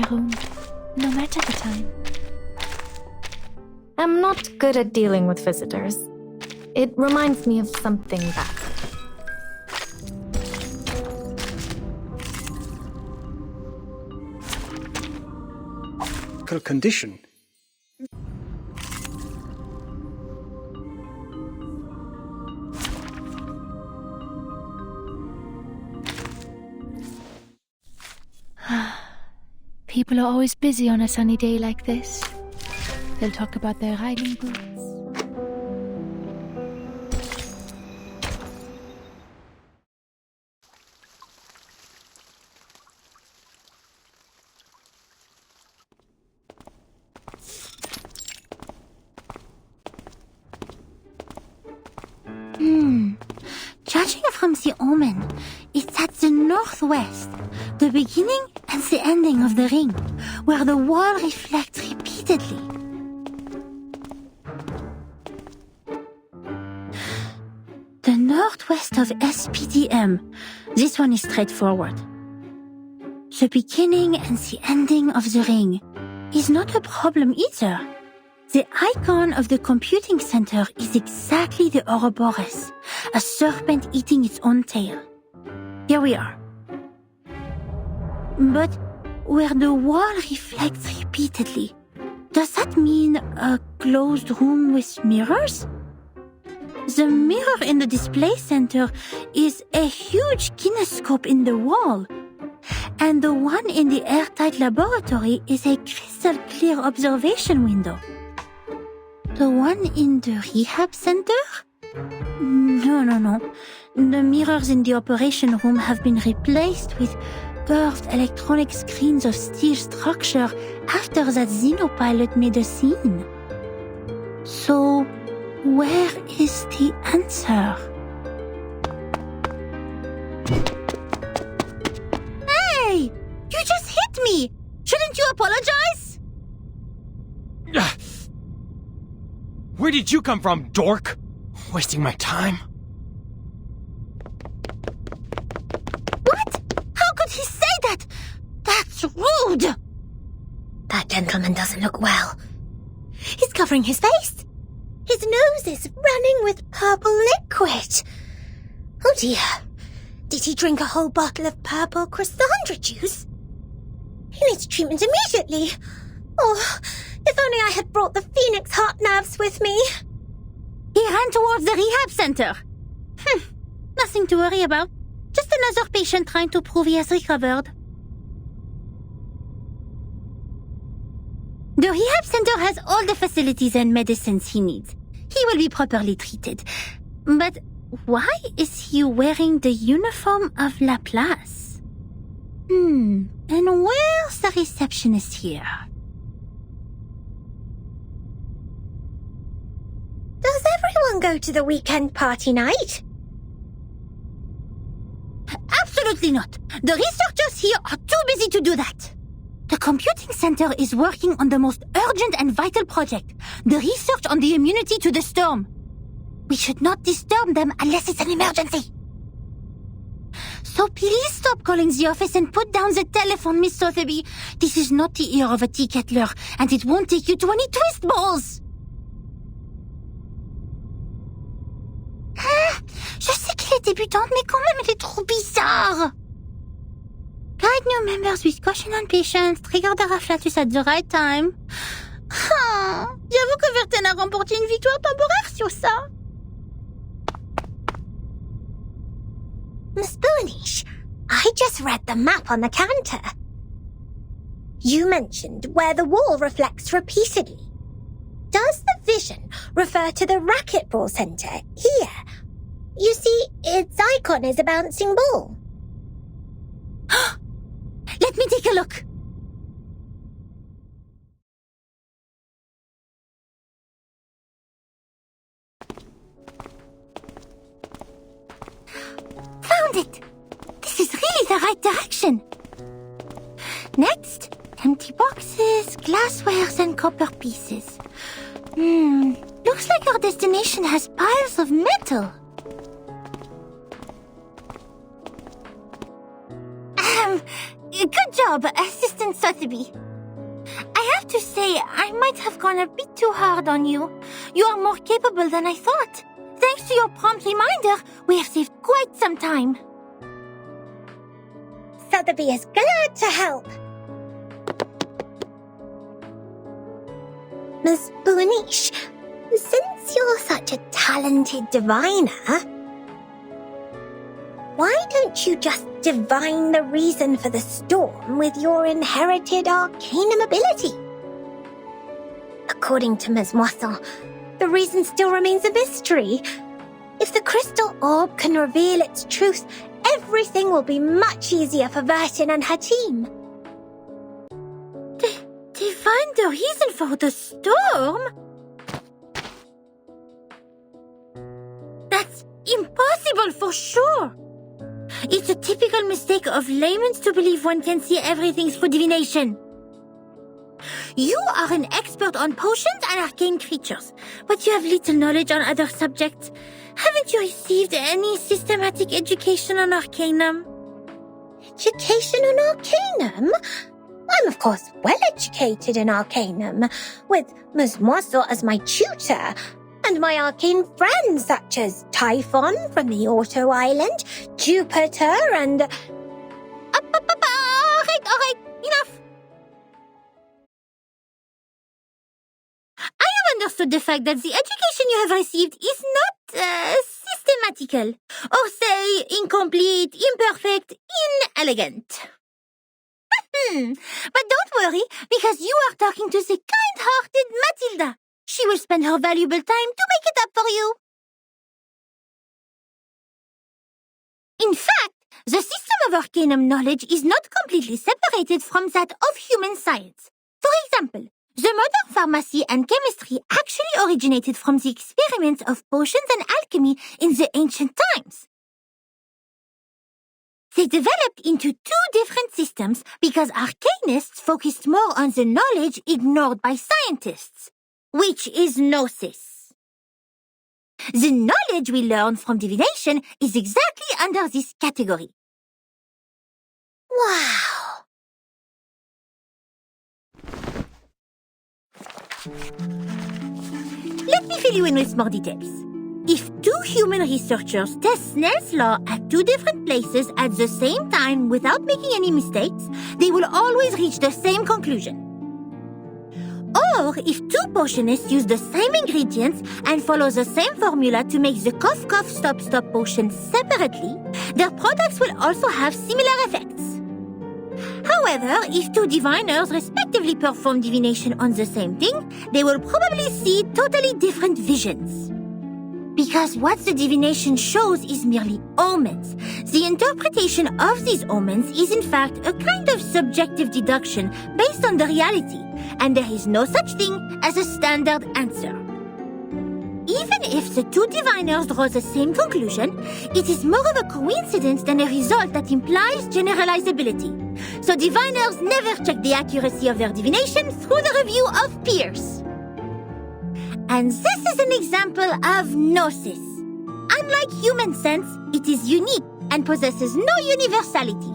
my room, no matter the time. I'm not good at dealing with visitors. It reminds me of something bad. Condition. People are always busy on a sunny day like this. They'll talk about their riding boots. Judging from the omen, it's at the northwest, the beginning and the ending of the ring, where the wall reflects repeatedly. The northwest of SPDM. This one is straightforward. The beginning and the ending of the ring is not a problem either. The icon of the computing center is exactly the Ouroboros, a serpent eating its own tail. Here we are. But where the wall reflects repeatedly, does that mean a closed room with mirrors? The mirror in the display center is a huge kinescope in the wall, and the one in the airtight laboratory is a crystal clear observation window. The one in the rehab center? No. The mirrors in the operation room have been replaced with curved electronic screens of steel structure after that xenopilot made a scene. So, where is the answer? Hey! You just hit me! Shouldn't you apologize? Where did you come from, dork? Wasting my time? What? How could he say that? That's rude! That gentleman doesn't look well. He's covering his face. His nose is running with purple liquid. Oh dear. Did he drink a whole bottle of purple Chrysandra juice? He needs treatment immediately. Oh, if only I had brought the Phoenix heart nerves with me. He ran towards the rehab center. Nothing to worry about. Just another patient trying to prove he has recovered. The rehab center has all the facilities and medicines he needs. He will be properly treated. But why is he wearing the uniform of Laplace? And where's the receptionist here? Does everyone go to the weekend party night? Absolutely not. The researchers here are too busy to do that. The computing center is working on the most urgent and vital project, the research on the immunity to the storm. We should not disturb them unless it's an emergency. So please stop calling the office and put down the telephone, Miss Sotheby. This is not the ear of a tea kettler, and it won't take you to any twist balls. Je sais qu'elle est débutante, mais quand même, elle est trop bizarre. Guide new members with caution and patience. Trigger the afflatus at the right time. J'avoue que Verten a remporté une victoire temporaire sur ça. Miss Boonish, I just read the map on the counter. You mentioned where the wall reflects repeatedly. Does the vision refer to the racquetball center here? You see, its icon is a bouncing ball. Let me take a look. Found it! This is really the right direction. Next, empty boxes, glasswares, and copper pieces. Looks like our destination has piles of metal. Good job, Assistant Sotheby. I have to say, I might have gone a bit too hard on you. You are more capable than I thought. Thanks to your prompt reminder, we have saved quite some time. Sotheby is glad to help. Miss Boonish, since you're such a talented diviner, why don't you just divine the reason for the storm with your inherited arcanum ability? According to Ms. Moisson, the reason still remains a mystery. If the crystal orb can reveal its truth, everything will be much easier for Vertin and her team. Divine the reason for the storm? That's impossible for sure. It's a typical mistake of laymen to believe one can see everything through divination. You are an expert on potions and arcane creatures, but you have little knowledge on other subjects. Haven't you received any systematic education on arcanum? Education on arcanum? I'm of course well educated in arcanum, with Ms. Moisson as my tutor, and my arcane friends such as Typhon from the Auto Island, Jupiter, and... Alright, enough! I have understood the fact that the education you have received is not systematical, or say incomplete, imperfect, inelegant. But don't worry, because you are talking to the kind-hearted Matilda. She will spend her valuable time to make it up for you. In fact, the system of arcanum knowledge is not completely separated from that of human science. For example, the modern pharmacy and chemistry actually originated from the experiments of potions and alchemy in the ancient times. They developed into two different systems because arcanists focused more on the knowledge ignored by scientists, which is gnosis. The knowledge we learn from divination is exactly under this category. Wow! Let me fill you in with more details. If two human researchers test Snell's law at two different places at the same time without making any mistakes, they will always reach the same conclusion. Or if two potionists use the same ingredients and follow the same formula to make the cough cough stop stop potion separately, their products will also have similar effects. However, if two diviners respectively perform divination on the same thing, they will probably see totally different visions. Because what the divination shows is merely omens. The interpretation of these omens is in fact a kind of subjective deduction based on the reality, and there is no such thing as a standard answer. Even if the two diviners draw the same conclusion, it is more of a coincidence than a result that implies generalizability. So diviners never check the accuracy of their divination through the review of peers. And this is an example of gnosis. Unlike human sense, it is unique and possesses no universality.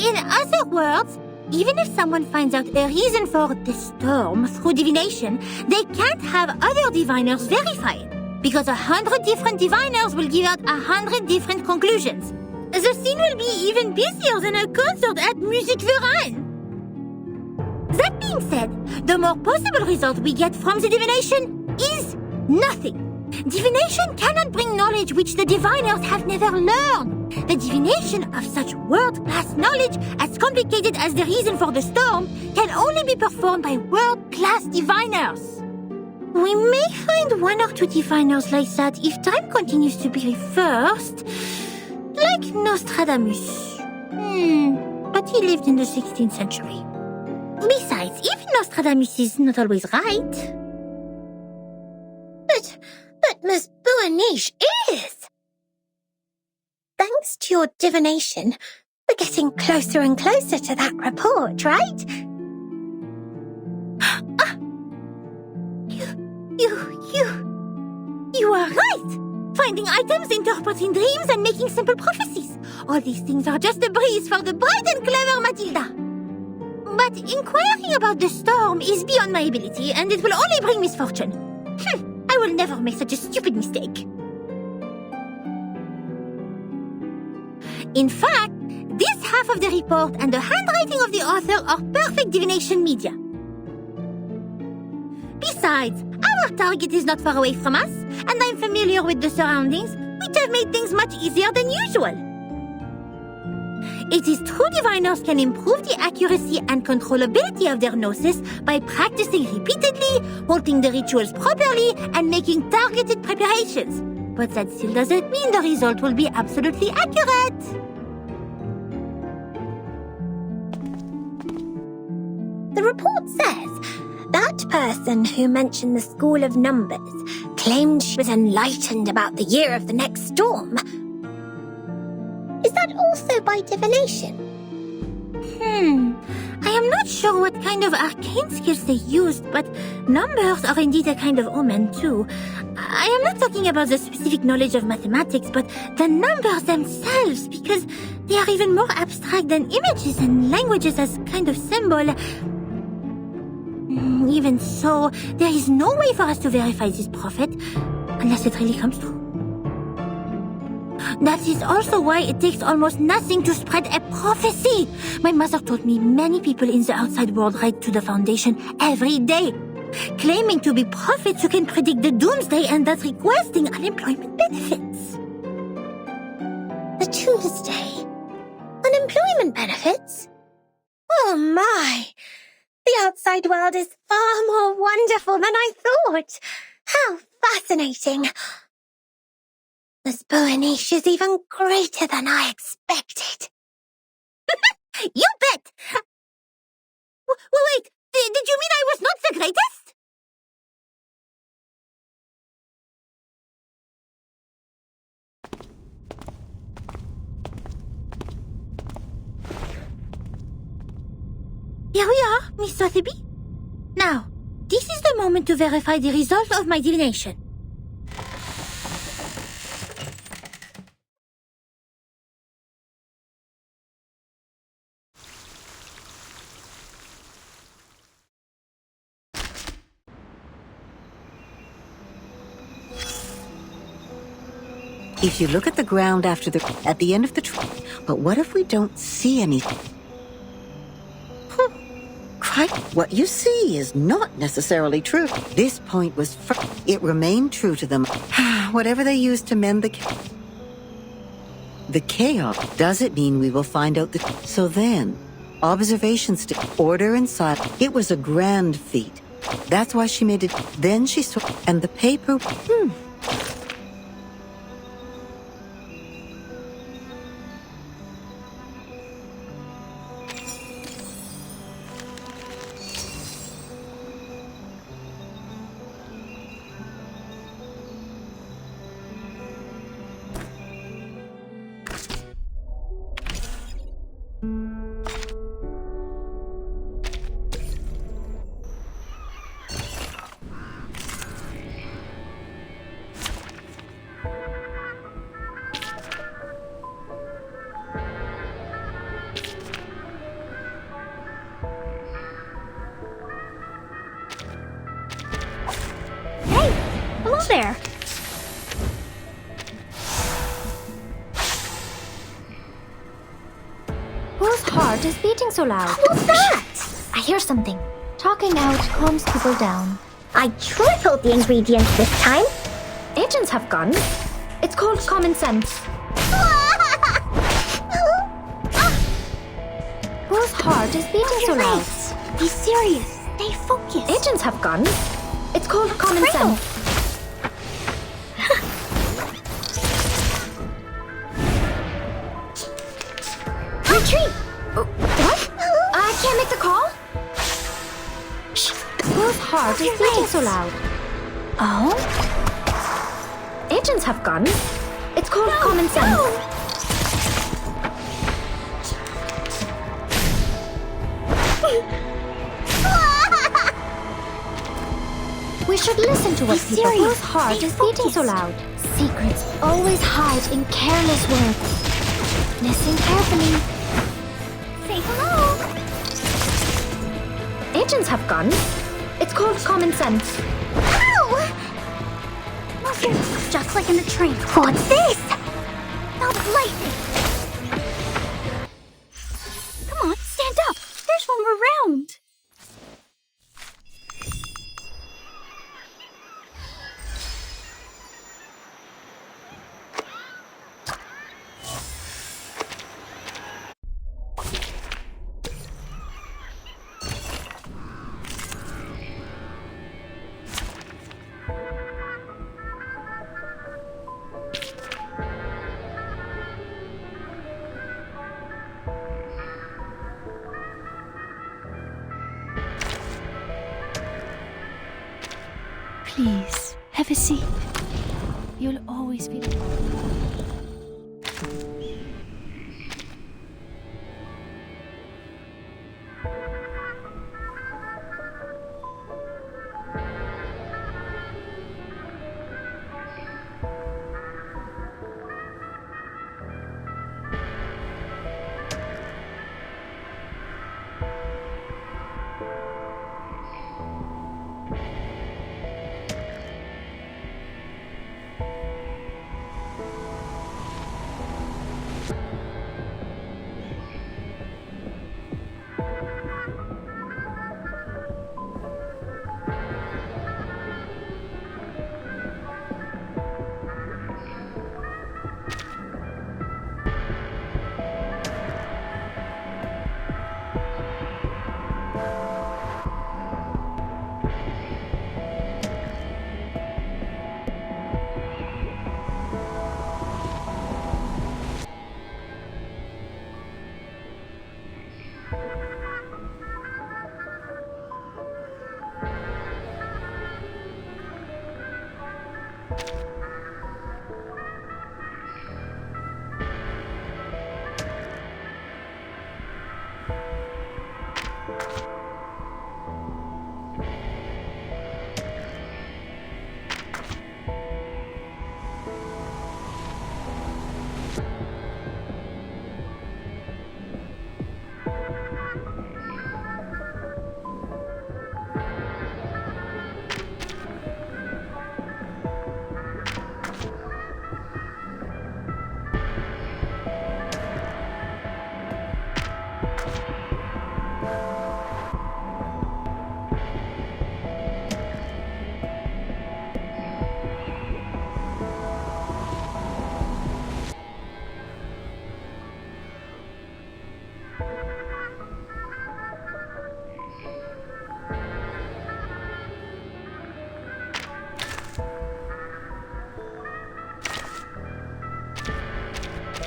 In other words, even if someone finds out a reason for the storm through divination, they can't have other diviners verify it, because 100 different diviners will give out 100 different conclusions. The scene will be even busier than a concert at Music Verein. That being said, the more possible result we get from the divination is nothing. Divination cannot bring knowledge which the diviners have never learned. The divination of such world-class knowledge, as complicated as the reason for the storm, can only be performed by world-class diviners. We may find one or two diviners like that if time continues to be reversed, like Nostradamus. But he lived in the 16th century. Besides, even Nostradamus is not always right. But Miss Boaniche is! Thanks to your divination, we're getting closer and closer to that report, right? You are right! finding items, interpreting dreams, and making simple prophecies. All these things are just a breeze for the bright and clever Matilda. But inquiring about the storm is beyond my ability, and it will only bring misfortune. I will never make such a stupid mistake. In fact, this half of the report and the handwriting of the author are perfect divination media. Besides, our target is not far away from us, and I'm familiar with the surroundings, which have made things much easier than usual. It is true diviners can improve the accuracy and controllability of their gnosis by practicing repeatedly, holding the rituals properly, and making targeted preparations. But that still doesn't mean the result will be absolutely accurate. The report says that person who mentioned the School of Numbers claimed she was enlightened about the year of the next storm. Is that also by divination? I am not sure what kind of arcane skills they used, but numbers are indeed a kind of omen too. I am not talking about the specific knowledge of mathematics, but the numbers themselves, because they are even more abstract than images and languages as kind of symbol. Even so, there is no way for us to verify this prophet, unless it really comes true. That is also why it takes almost nothing to spread a prophecy. My mother told me many people in the outside world write to the Foundation every day, claiming to be prophets who can predict the doomsday and thus requesting unemployment benefits. The doomsday? Unemployment benefits? Oh my! The outside world is far more wonderful than I thought. How fascinating! This Boaniche is even greater than I expected. You bet! Wait, did you mean I was not the greatest? Here we are, Miss Sotheby. Now, this is the moment to verify the result of my divination. If you look at the ground at the end of the tree, but what if we don't see anything? What you see is not necessarily true. This point was it remained true to them. Whatever they used to mend the chaos, does it mean we will find out so then, observations to order and silence. It was a grand feat. That's why she made it. Then she saw, and the paper, Hello there. Whose heart is beating so loud? What's that? I hear something. Talking out calms people down. I tripled the ingredients this time. Agents have guns. It's called common sense. Whose heart is beating so loud? Be serious. Stay focused. Agents have guns. It's called common sense. Retreat. What? I can't make the call? Shh. Whose heart is beating so loud? Oh? Agents have guns. It's called common sense. We should listen to what people whose heart is beating so loud. secrets always hide in careless words. Listen carefully. Say hello. Agents have guns. It's called common sense. Ow! Just like in the train. What's this? That was lightning. Come on, stand up. There's one more round. Please, have a seat. You'll always be...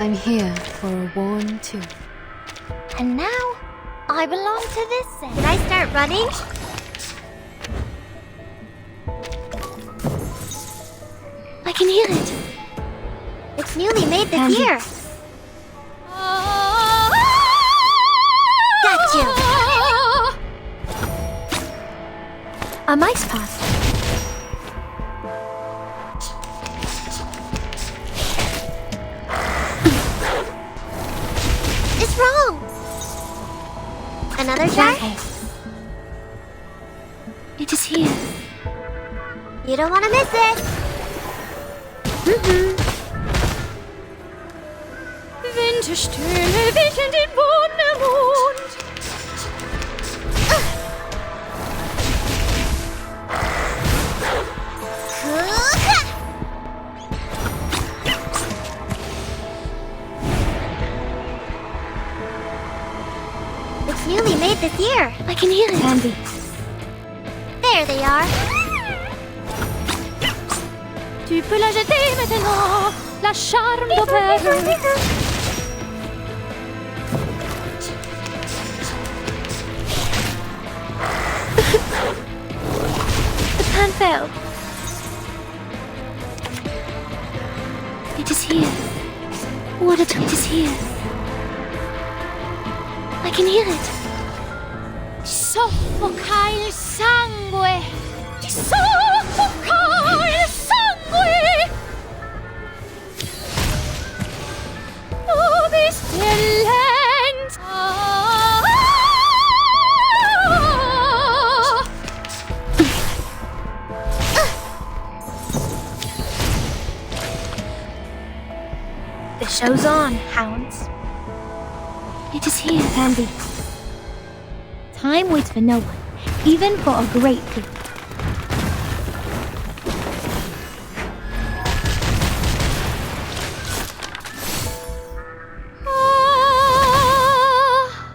I'm here for a worn tooth. And now, I belong to this set. Did I start running? I can hear it. It's newly made this Andy. year. Got you. A mice path. It's wrong. Another jar? It is here. You don't want to miss it. Winterstürme wickeln den Wundermond. It's newly made this year. I can hear it. Andy. There they are. Tu peux la jeter maintenant, la charme d'opère. The pan fell. It is here. Water it is here. I can hear it. Soffoca il sangue. Ti soffoca il sangue. It is here. Handy. Time waits for no one, even for a great feat.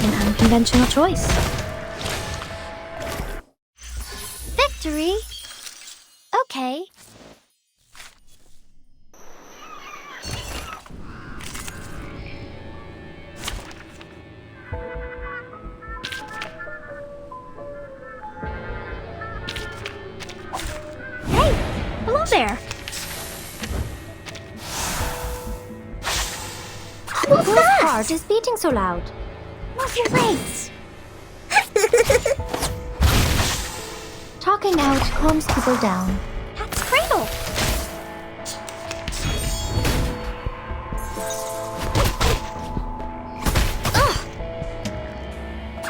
An unconventional choice. Victory? Okay. Hey! Hello there! Whose heart is beating so loud? Move your legs! Talking out calms people down. Cat's cradle!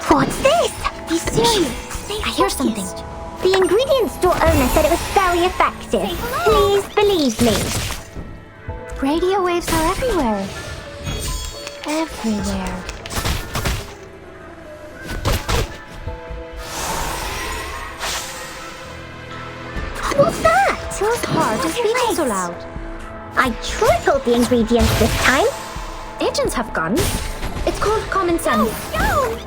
What's this? Be serious. I hear something. The ingredient store owner said it was very effective. Please believe me. Radio waves are everywhere. Everywhere. What's that? Whose heart is beating so loud? I tripled the ingredients this time. Agents have guns. It's called common sense. No!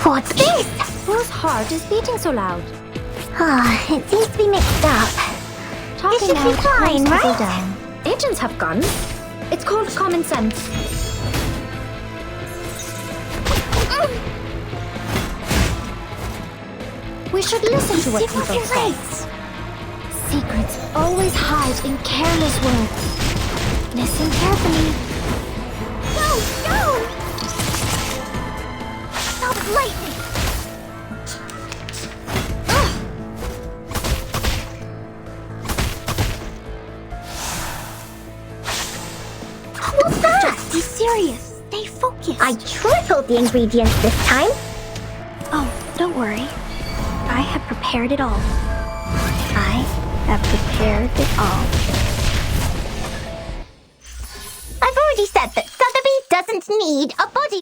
What's this? Whose heart is beating so loud? It seems to be mixed up. Talking should be out fine, calms people right? down. Agents have guns. It's called common sense. We should listen to what people say. Secrets always hide in careless words. Listen carefully. No! Stop lightning! What's that? Just be serious. Stay focused. I tripled the ingredients this time. Oh, don't worry. I have prepared it all. I have prepared it all. I've already said that Sotheby doesn't need a body.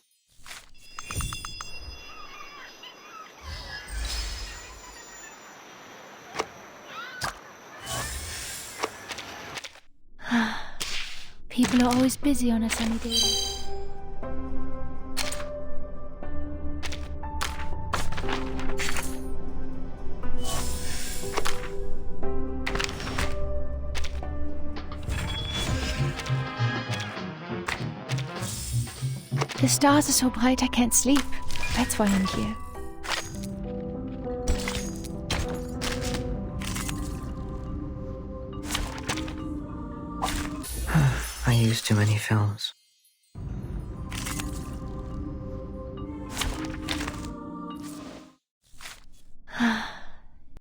People are always busy on a sunny day. The stars are so bright I can't sleep. That's why I'm here. I use too many films.